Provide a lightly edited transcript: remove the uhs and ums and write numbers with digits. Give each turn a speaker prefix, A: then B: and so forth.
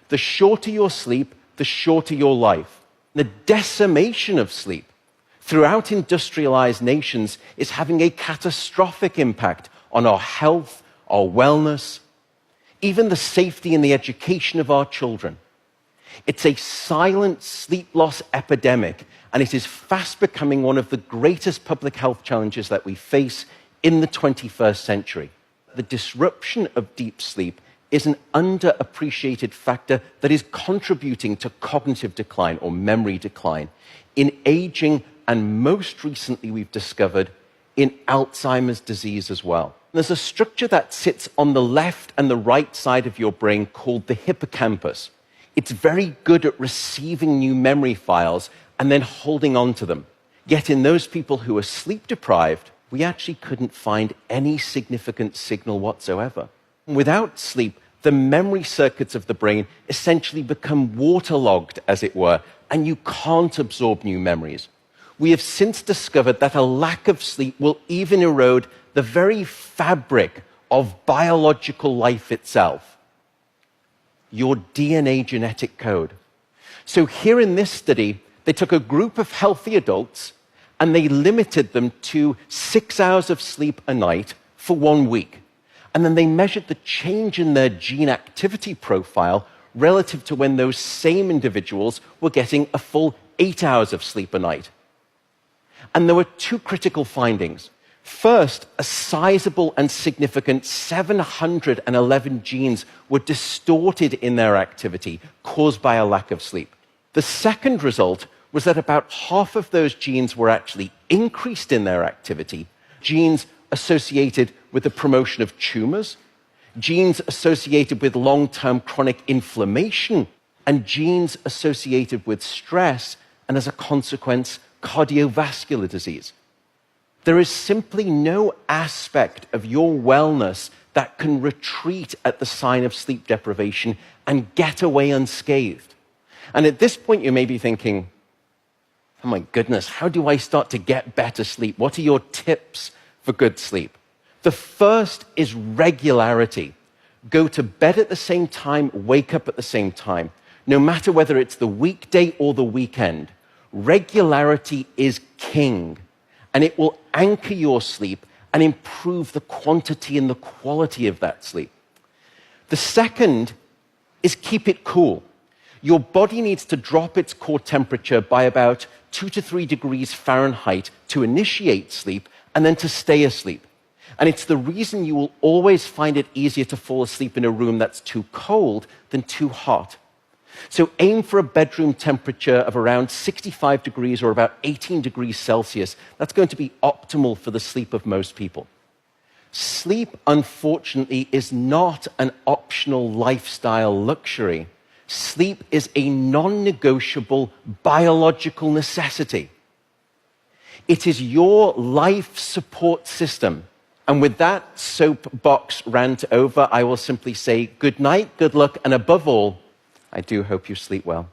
A: The shorter your sleep, the shorter your life. The decimation of sleep throughout industrialized nations is having a catastrophic impact on our health, our wellness, even the safety and the education of our children. It's a silent sleep loss epidemic, and it is fast becoming one of the greatest public health challenges that we face in the 21st century. The disruption of deep sleep is an underappreciated factor that is contributing to cognitive decline or memory decline in aging, and most recently we've discovered in Alzheimer's disease as well. There's a structure that sits on the left and the right side of your brain called the hippocampus. It's very good at receiving new memory files and then holding on to them. Yet in those people who are sleep deprived, we actually couldn't find any significant signal whatsoever. Without sleep, the memory circuits of the brain essentially become waterlogged, as it were, and you can't absorb new memories. We have since discovered that a lack of sleep will even erode the very fabric of biological life itself, your DNA genetic code. So here in this study, they took a group of healthy adults and they limited them to 6 hours of sleep a night for 1 week. And then they measured the change in their gene activity profile relative to when those same individuals were getting a full 8 hours of sleep a night. And there were two critical findings. First, a sizable and significant 711 genes were distorted in their activity, caused by a lack of sleep. The second result was that about half of those genes were actually increased in their activity, genes associated with the promotion of tumors, genes associated with long-term chronic inflammation, and genes associated with stress, and as a consequence, cardiovascular disease. There is simply no aspect of your wellness that can retreat at the sign of sleep deprivation and get away unscathed. And at this point, you may be thinking, oh my goodness, how do I start to get better sleep? What are your tips for good sleep? The first is regularity. Go to bed at the same time, wake up at the same time. No matter whether it's the weekday or the weekend, regularity is king, and it will anchor your sleep and improve the quantity and the quality of that sleep. The second is keep it cool. Your body needs to drop its core temperature by about 2 to 3 degrees Fahrenheit to initiate sleep and then to stay asleep. And it's the reason you will always find it easier to fall asleep in a room that's too cold than too hot. So aim for a bedroom temperature of around 65 degrees or about 18 degrees Celsius. That's going to be optimal for the sleep of most people. Sleep, unfortunately, is not an optional lifestyle luxury. Sleep is a non-negotiable biological necessity. It is your life support system. And with that soapbox rant over, I will simply say good night, good luck, and above all, I do hope you sleep well.